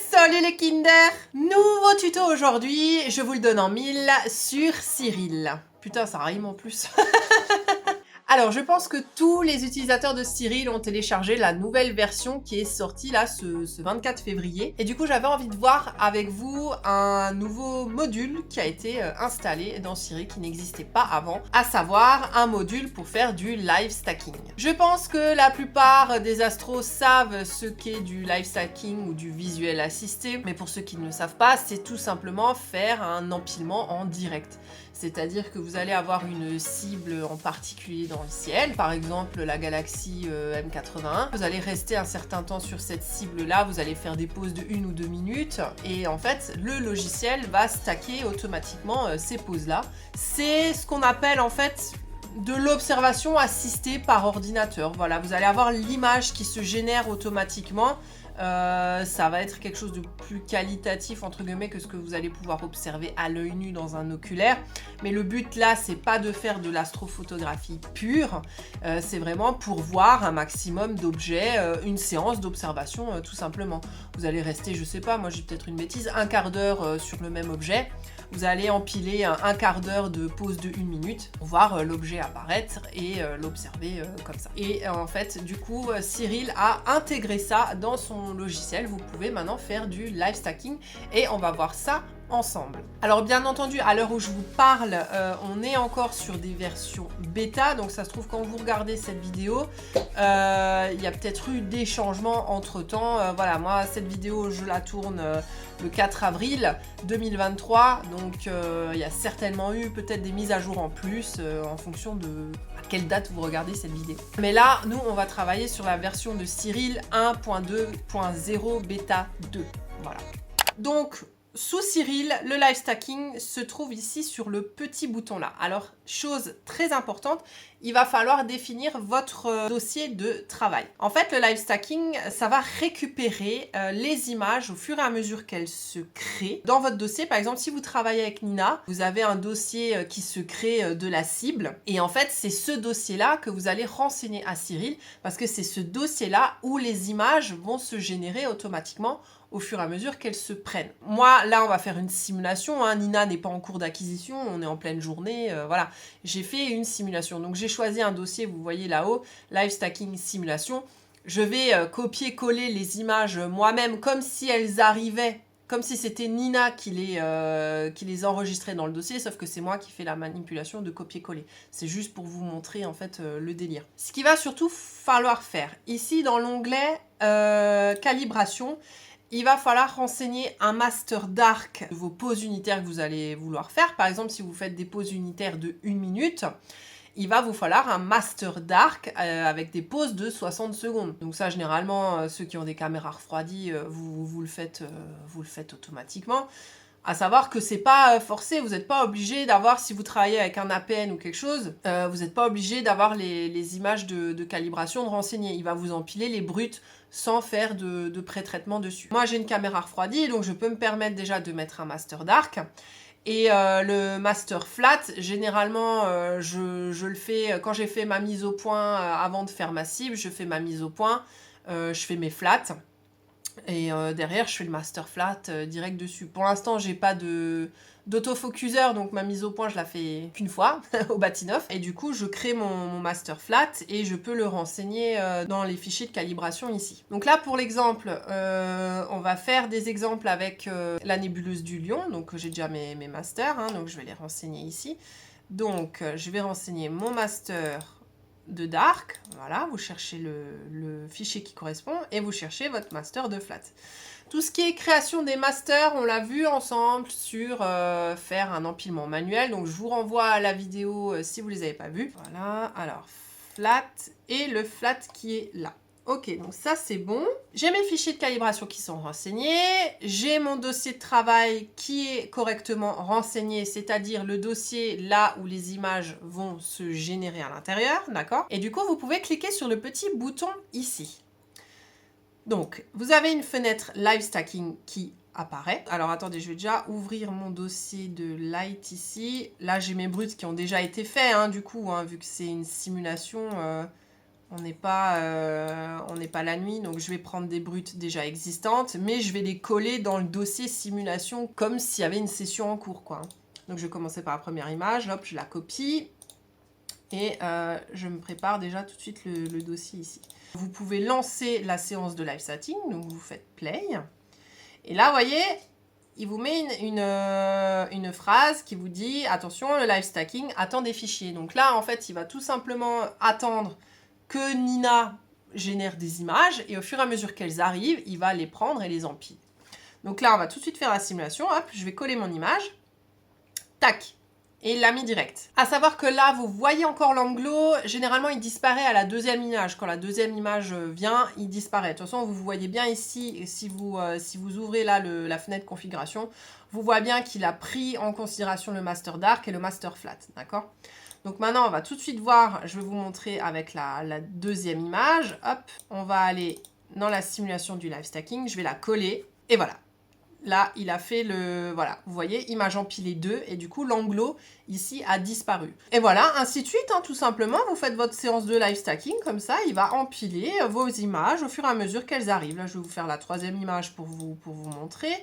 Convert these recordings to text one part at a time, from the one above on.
Salut les Kinder! Nouveau tuto aujourd'hui, je vous le donne en mille sur Cyril. Putain, ça rime en plus. Alors, je pense que tous les utilisateurs de Cyril ont téléchargé la nouvelle version qui est sortie là ce 24 février. Et du coup, j'avais envie de voir avec vous un nouveau module qui a été installé dans Cyril qui n'existait pas avant, à savoir un module pour faire du live stacking. Je pense que la plupart des astros savent ce qu'est du live stacking ou du visuel assisté, mais pour ceux qui ne le savent pas, c'est tout simplement faire un empilement en direct. C'est-à-dire que vous allez avoir une cible en particulier dans le ciel, par exemple la galaxie M81. Vous allez rester un certain temps sur cette cible-là, vous allez faire des pauses de 1 ou 2 minutes, et en fait, le logiciel va stacker automatiquement ces pauses-là. C'est ce qu'on appelle en fait de l'observation assistée par ordinateur. Voilà, vous allez avoir l'image qui se génère automatiquement. Ça va être quelque chose de plus qualitatif entre guillemets que ce que vous allez pouvoir observer à l'œil nu dans un oculaire, mais le but là c'est pas de faire de l'astrophotographie pure, c'est vraiment pour voir un maximum d'objets, une séance d'observation tout simplement. Vous allez rester, je sais pas, moi j'ai peut-être une bêtise, un quart d'heure sur le même objet. Vous allez empiler un quart d'heure de pause de 1 minute pour voir l'objet apparaître et l'observer comme ça. Et en fait, du coup, Cyril a intégré ça dans son logiciel. Vous pouvez maintenant faire du live stacking et on va voir ça ensemble. Alors bien entendu, à l'heure où je vous parle, on est encore sur des versions bêta, donc ça se trouve quand vous regardez cette vidéo, il y a peut-être eu des changements entre temps. Voilà, moi cette vidéo je la tourne le 4 avril 2023, donc il y a certainement eu peut-être des mises à jour en plus en fonction de à quelle date vous regardez cette vidéo. Mais là, nous on va travailler sur la version de Cyril 1.2.0 bêta 2. Voilà. Donc sous Cyril, le live stacking se trouve ici sur le petit bouton là. Alors, chose très importante, il va falloir définir votre dossier de travail. En fait, le live stacking, ça va récupérer les images au fur et à mesure qu'elles se créent. Dans votre dossier, par exemple, si vous travaillez avec Nina, vous avez un dossier qui se crée de la cible. Et en fait, c'est ce dossier-là que vous allez renseigner à Cyril parce que c'est ce dossier-là où les images vont se générer automatiquement au fur et à mesure qu'elles se prennent. Moi, là, on va faire une simulation. Hein. Nina n'est pas en cours d'acquisition, on est en pleine journée. Voilà, j'ai fait une simulation. Donc, j'ai choisi un dossier, vous voyez là-haut, Live Stacking Simulation. Je vais copier-coller les images moi-même comme si elles arrivaient, comme si c'était Nina qui les enregistrait dans le dossier, sauf que c'est moi qui fais la manipulation de copier-coller. C'est juste pour vous montrer, en fait, le délire. Ce qu'il va surtout falloir faire, ici, dans l'onglet Calibration, il va falloir renseigner un master dark de vos pauses unitaires que vous allez vouloir faire. Par exemple, si vous faites des pauses unitaires de 1 minute, il va vous falloir un master dark avec des pauses de 60 secondes. Donc ça, généralement, ceux qui ont des caméras refroidies, vous le faites automatiquement. À savoir que c'est pas forcé, vous n'êtes pas obligé d'avoir, si vous travaillez avec un APN ou quelque chose, vous n'êtes pas obligé d'avoir les images de calibration de renseigner. Il va vous empiler les brutes sans faire de pré-traitement dessus. Moi j'ai une caméra refroidie, donc je peux me permettre déjà de mettre un master dark. Et le master flat, généralement, je le fais quand j'ai fait ma mise au point avant de faire ma cible, je fais ma mise au point, je fais mes flats. Et derrière, je fais le master flat direct dessus. Pour l'instant, j'ai pas d'autofocuseur, donc ma mise au point, je la fais qu'une fois au Batinoff. Et du coup, je crée mon master flat et je peux le renseigner dans les fichiers de calibration ici. Donc là, pour l'exemple, on va faire des exemples avec la nébuleuse du Lion. Donc j'ai déjà mes masters, hein, donc je vais les renseigner ici. Donc je vais renseigner mon master de dark, voilà, vous cherchez le fichier qui correspond et vous cherchez votre master de flat. Tout ce qui est création des masters, on l'a vu ensemble sur faire un empilement manuel, donc je vous renvoie à la vidéo si vous les avez pas vues. Voilà, alors flat et le flat qui est là. Ok, donc ça c'est bon. J'ai mes fichiers de calibration qui sont renseignés. J'ai mon dossier de travail qui est correctement renseigné, c'est-à-dire le dossier là où les images vont se générer à l'intérieur, d'accord? Et du coup, vous pouvez cliquer sur le petit bouton ici. Donc, vous avez une fenêtre Live Stacking qui apparaît. Alors attendez, je vais déjà ouvrir mon dossier de Light ici. Là, j'ai mes bruts qui ont déjà été faits, hein, du coup, hein, vu que c'est une simulation... On n'est pas la nuit, donc je vais prendre des brutes déjà existantes, mais je vais les coller dans le dossier simulation comme s'il y avait une session en cours, quoi. Donc je vais commencer par la première image, hop, je la copie, et je me prépare déjà tout de suite le dossier ici. Vous pouvez lancer la séance de live stacking, donc vous faites play, et là, vous voyez, il vous met une phrase qui vous dit « Attention, le live stacking attend des fichiers ». Donc là, en fait, il va tout simplement attendre que Nina génère des images et au fur et à mesure qu'elles arrivent, il va les prendre et les empiler. Donc là, on va tout de suite faire la simulation. Hop, je vais coller mon image. Tac. Et il l'a mis direct. À savoir que là, vous voyez encore l'anglo. Généralement, il disparaît à la deuxième image. Quand la deuxième image vient, il disparaît. De toute façon, vous voyez bien ici, si vous ouvrez là la fenêtre configuration, vous voyez bien qu'il a pris en considération le master dark et le master flat. D'accord ? Donc maintenant, on va tout de suite voir, je vais vous montrer avec la deuxième image. Hop, on va aller dans la simulation du live stacking. Je vais la coller et voilà. Là, il a fait voilà, vous voyez, image empilée 2 et du coup, l'anglo ici a disparu. Et voilà, ainsi de suite, hein, tout simplement, vous faites votre séance de live stacking, comme ça, il va empiler vos images au fur et à mesure qu'elles arrivent. Là, je vais vous faire la troisième image pour vous montrer.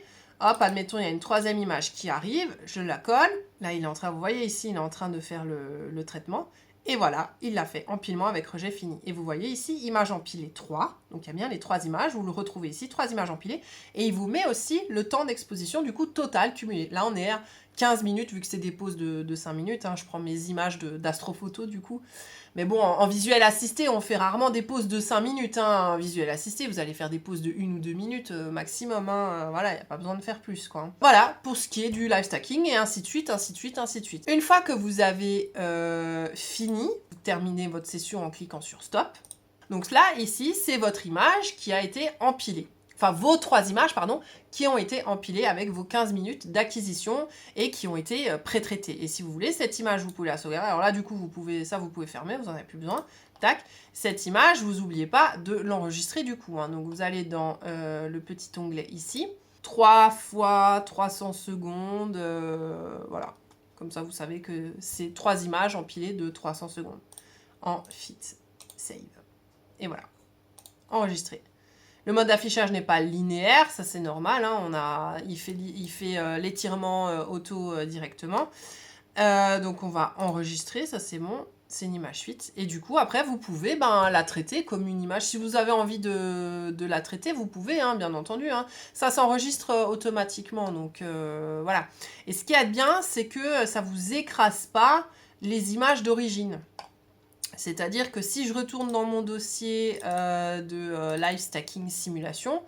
Hop, admettons, il y a une troisième image qui arrive, je la colle. Là, il est en train, vous voyez ici, il est en train de faire le traitement. Et voilà, il l'a fait, empilement avec rejet fini. Et vous voyez ici, image empilée 3. Donc, il y a bien les 3 images, vous le retrouvez ici, 3 images empilées. Et il vous met aussi le temps d'exposition, du coup, total, cumulé. Là, on est à 15 minutes, vu que c'est des pauses de 5 minutes. Hein. Je prends mes images d'astrophoto, du coup. Mais bon, en visuel assisté, on fait rarement des pauses de 5 minutes. Hein. En visuel assisté, vous allez faire des pauses de 1 ou 2 minutes maximum. Hein. Voilà, il n'y a pas besoin de faire plus, quoi. Voilà, pour ce qui est du live stacking, et ainsi de suite, ainsi de suite, ainsi de suite. Une fois que vous avez fini, vous terminez votre session en cliquant sur Stop. Donc là, ici, c'est votre image qui a été empilée. Enfin, vos 3 images, pardon, qui ont été empilées avec vos 15 minutes d'acquisition et qui ont été pré-traitées. Et si vous voulez, cette image, vous pouvez la sauvegarder. Alors là, du coup, vous pouvez fermer, vous n'en avez plus besoin. Tac. Cette image, vous n'oubliez pas de l'enregistrer du coup. Hein. Donc, vous allez dans le petit onglet ici. 3 fois 300 secondes. Voilà. Comme ça, vous savez que c'est 3 images empilées de 300 secondes. En fit save. Et voilà. Enregistrer. Le mode d'affichage n'est pas linéaire, ça c'est normal, hein, il fait l'étirement auto directement. Donc on va enregistrer, ça c'est bon, c'est une image fuite. Et du coup, après, vous pouvez la traiter comme une image. Si vous avez envie de la traiter, vous pouvez, hein, bien entendu. Hein. Ça s'enregistre automatiquement, donc voilà. Et ce qui est bien, c'est que ça ne vous écrase pas les images d'origine. C'est-à-dire que si je retourne dans mon dossier de live stacking simulation,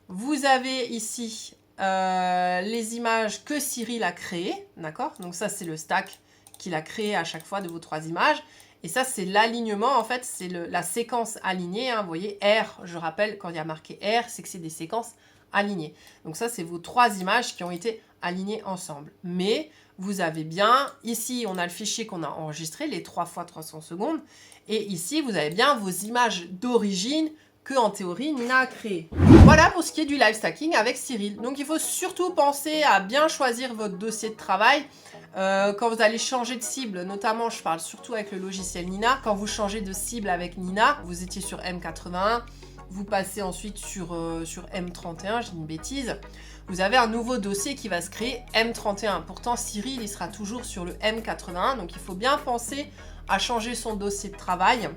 vous avez ici les images que Cyril a créées, d'accord? Donc ça, c'est le stack qu'il a créé à chaque fois de vos 3 images. Et ça, c'est l'alignement, en fait, c'est la séquence alignée. Hein, vous voyez, R, je rappelle, quand il y a marqué R, c'est que c'est des séquences alignées. Donc ça, c'est vos 3 images qui ont été alignées ensemble. Mais vous avez bien, ici, on a le fichier qu'on a enregistré, les 3 fois 300 secondes. Et ici, vous avez bien vos images d'origine que, en théorie, Nina a créées. Voilà pour ce qui est du live stacking avec Cyril. Donc, il faut surtout penser à bien choisir votre dossier de travail. Quand vous allez changer de cible, notamment, je parle surtout avec le logiciel Nina. Quand vous changez de cible avec Nina, vous étiez sur M81, vous passez ensuite sur M31, j'ai une bêtise. Vous avez un nouveau dossier qui va se créer M31. Pourtant, Cyril, il sera toujours sur le M81. Donc, il faut bien penser à changer son dossier de travail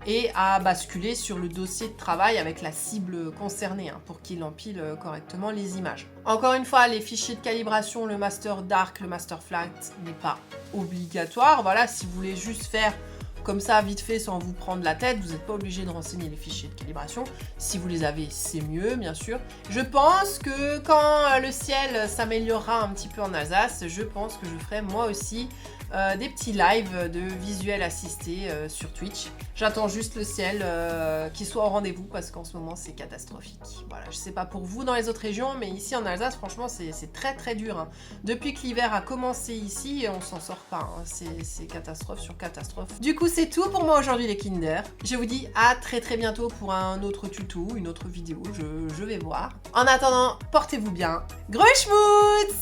et à basculer sur le dossier de travail avec la cible concernée hein, pour qu'il empile correctement les images. Encore une fois, les fichiers de calibration, le master dark, le master flat n'est pas obligatoire. Voilà, si vous voulez juste faire comme ça, vite fait, sans vous prendre la tête, vous n'êtes pas obligé de renseigner les fichiers de calibration. Si vous les avez, c'est mieux, bien sûr. Je pense que quand le ciel s'améliorera un petit peu en Alsace, je pense que je ferai moi aussi des petits lives de visuel assisté sur Twitch. J'attends juste le ciel qui soit au rendez-vous parce qu'en ce moment, c'est catastrophique. Voilà, je sais pas pour vous dans les autres régions, mais ici en Alsace, franchement, c'est très très dur. Hein. Depuis que l'hiver a commencé ici, on s'en sort pas. Hein. C'est catastrophe sur catastrophe. Du coup, c'est tout pour moi aujourd'hui les Kinder. Je vous dis à très très bientôt pour un autre tuto, une autre vidéo, je vais voir. En attendant, portez-vous bien. Gros schmutz!